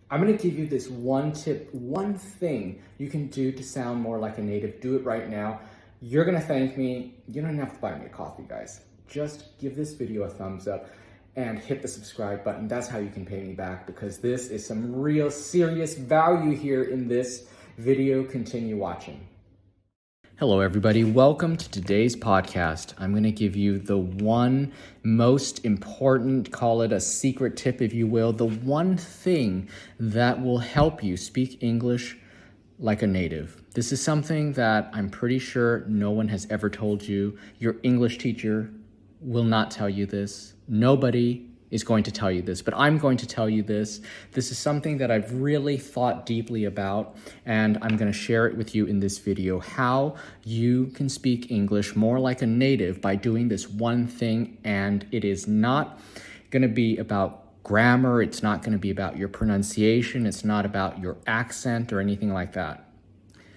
I'm gonna give you this one tip, one thing you can do to sound more like a native. Do it right now. You're gonna thank me. You don't have to buy me a coffee, guys. Just give this video a thumbs up and hit the subscribe button. That's how you can pay me back, because this is some real serious value here in this video. Continue watching. Hello, everybody. Welcome to today's podcast. I'm going to give you the one most important, call it a secret tip, if you will, the one thing that will help you speak English like a native. This is something that I'm pretty sure no one has ever told you. Your English teacher will not tell you this. Nobody is going to tell you this, but I'm going to tell you this. This is something that I've really thought deeply about, and I'm going to share it with you in this video, how you can speak English more like a native by doing this one thing. And it is not going to be about grammar. It's not going to be about your pronunciation. It's not about your accent or anything like that.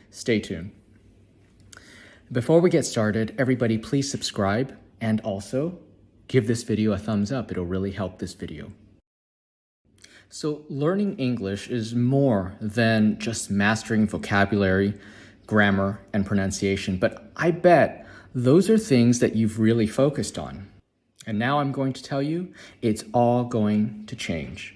Stay tuned. Before we get started, everybody please subscribe, and also give this video a thumbs up. It'll really help this video. So learning English is more than just mastering vocabulary, grammar, and pronunciation, but I bet those are things that you've really focused on. And now I'm going to tell you, it's all going to change.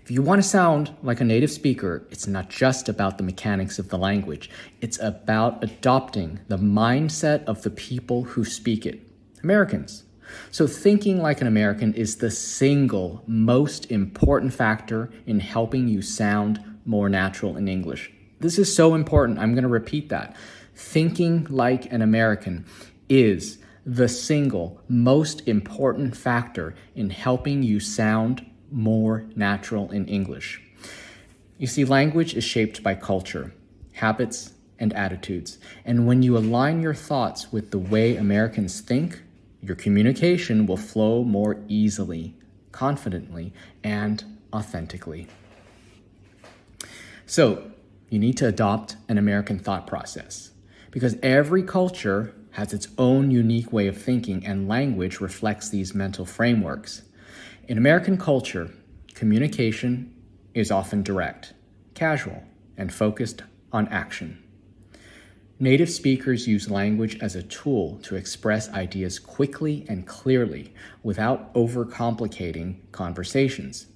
If you want to sound like a native speaker, it's not just about the mechanics of the language. It's about adopting the mindset of the people who speak it. Americans. So thinking like an American is the single most important factor in helping you sound more natural in English. This is so important. I'm going to repeat that. Thinking like an American is the single most important factor in helping you sound more natural in English. You see, language is shaped by culture, habits, and attitudes. And when you align your thoughts with the way Americans think, your communication will flow more easily, confidently, and authentically. So, you need to adopt an American thought process, because every culture has its own unique way of thinking, and language reflects these mental frameworks. In American culture, communication is often direct, casual, and focused on action. Native speakers use language as a tool to express ideas quickly and clearly without overcomplicating conversations.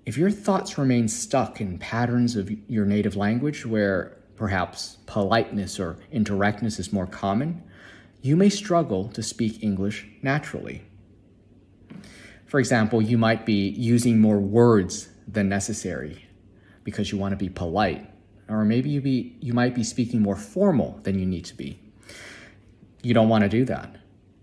If your thoughts remain stuck in patterns of your native language where perhaps politeness or indirectness is more common, you may struggle to speak English naturally. For example, you might be using more words than necessary because you want to be polite. Or maybe you might be speaking more formal than you need to be. You don't want to do that.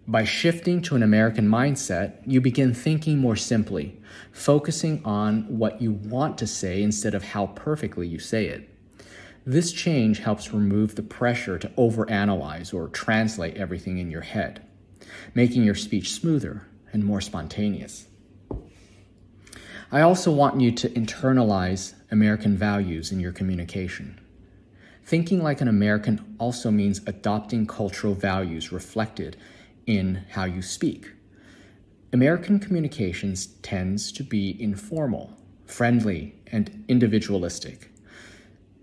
By shifting to an American mindset, you begin thinking more simply, focusing on what you want to say instead of how perfectly you say it. This change helps remove the pressure to overanalyze or translate everything in your head, making your speech smoother and more spontaneous. I also want you to internalize American values in your communication. Thinking like an American also means adopting cultural values reflected in how you speak. American communications tends to be informal, friendly, and individualistic.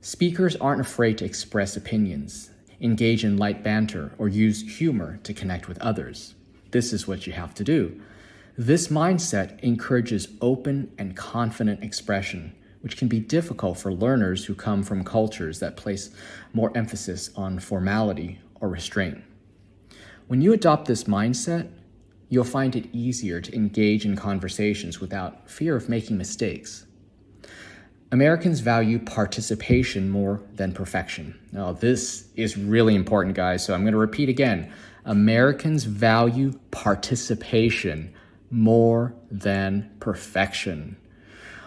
Speakers aren't afraid to express opinions, engage in light banter, or use humor to connect with others. This is what you have to do. This mindset encourages open and confident expression, which can be difficult for learners who come from cultures that place more emphasis on formality or restraint. When you adopt this mindset, you'll find it easier to engage in conversations without fear of making mistakes. Americans value participation more than perfection. Now, this is really important, guys, so I'm going to repeat again. Americans value participation more than perfection.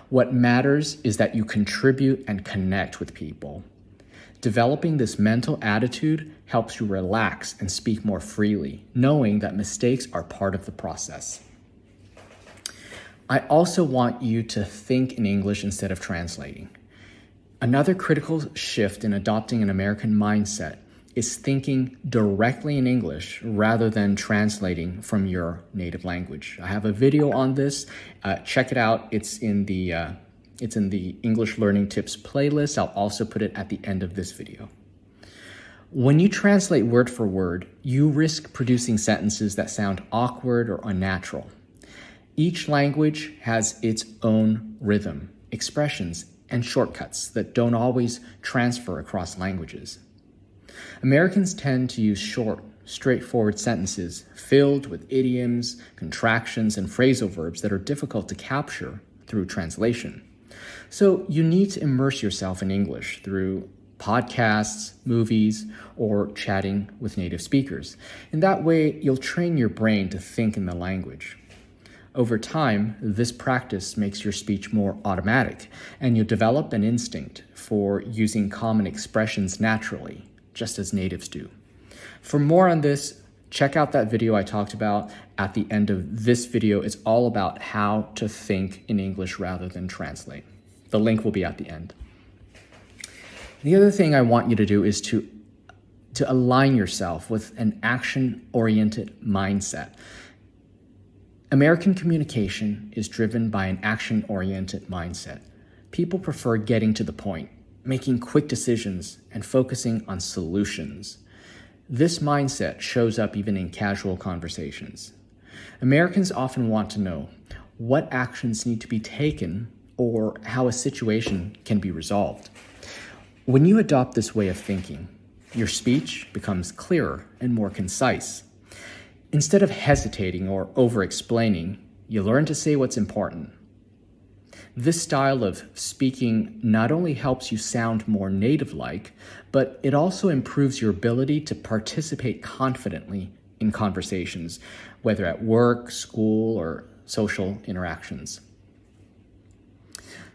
What matters is that you contribute and connect with people. Developing this mental attitude helps you relax and speak more freely, knowing that mistakes are part of the process. I also want you to think in English instead of translating. Another critical shift in adopting an American mindset is thinking directly in English rather than translating from your native language. I have a video on this. Check it out. It's in the English Learning Tips playlist. I'll also put it at the end of this video. When you translate word for word, you risk producing sentences that sound awkward or unnatural. Each language has its own rhythm, expressions, and shortcuts that don't always transfer across languages. Americans tend to use short, straightforward sentences filled with idioms, contractions, and phrasal verbs that are difficult to capture through translation. So you need to immerse yourself in English through podcasts, movies, or chatting with native speakers. In that way, you'll train your brain to think in the language. Over time, this practice makes your speech more automatic, and you'll develop an instinct for using common expressions naturally, just as natives do. For more on this, check out that video I talked about at the end of this video. It's all about how to think in English rather than translate. The link will be at the end. The other thing I want you to do is to align yourself with an action-oriented mindset. American communication is driven by an action-oriented mindset. People prefer getting to the point, making quick decisions, and focusing on solutions. This mindset shows up even in casual conversations. Americans often want to know what actions need to be taken or how a situation can be resolved. When you adopt this way of thinking, your speech becomes clearer and more concise. Instead of hesitating or over-explaining, you learn to say what's important. This style of speaking not only helps you sound more native-like, but it also improves your ability to participate confidently in conversations, whether at work, school, or social interactions.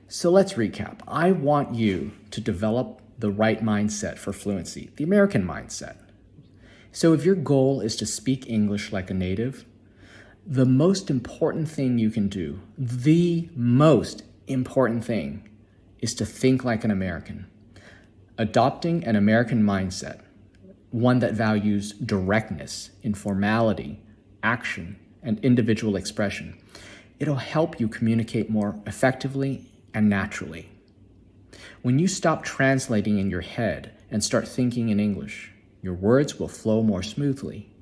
So let's recap. I want you to develop the right mindset for fluency, the American mindset. So if your goal is to speak English like a native, the most important thing you can do, the most important thing, is to think like an American. Adopting an American mindset, one that values directness, informality, action, and individual expression, it'll help you communicate more effectively and naturally. When you stop translating in your head and start thinking in English, your words will flow more smoothly.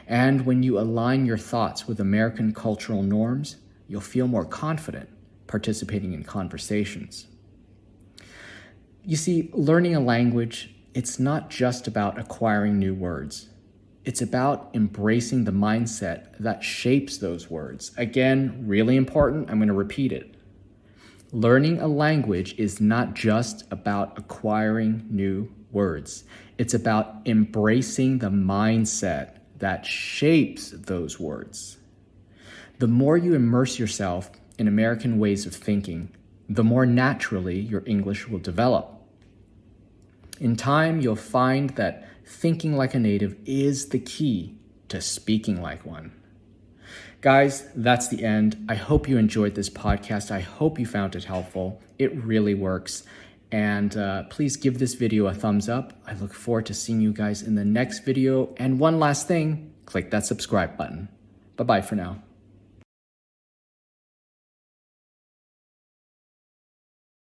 And when you align your thoughts with American cultural norms, you'll feel more confident participating in conversations. You see, learning a language, it's not just about acquiring new words. It's about embracing the mindset that shapes those words. Again, really important, I'm going to repeat it. Learning a language is not just about acquiring new words. It's about embracing the mindset that shapes those words. The more you immerse yourself in American ways of thinking, the more naturally your English will develop. In time, you'll find that thinking like a native is the key to speaking like one. Guys, that's the end. I hope you enjoyed this podcast. I hope you found it helpful. It really works. And please give this video a thumbs up. I look forward to seeing you guys in the next video. And one last thing, click that subscribe button. Bye-bye for now.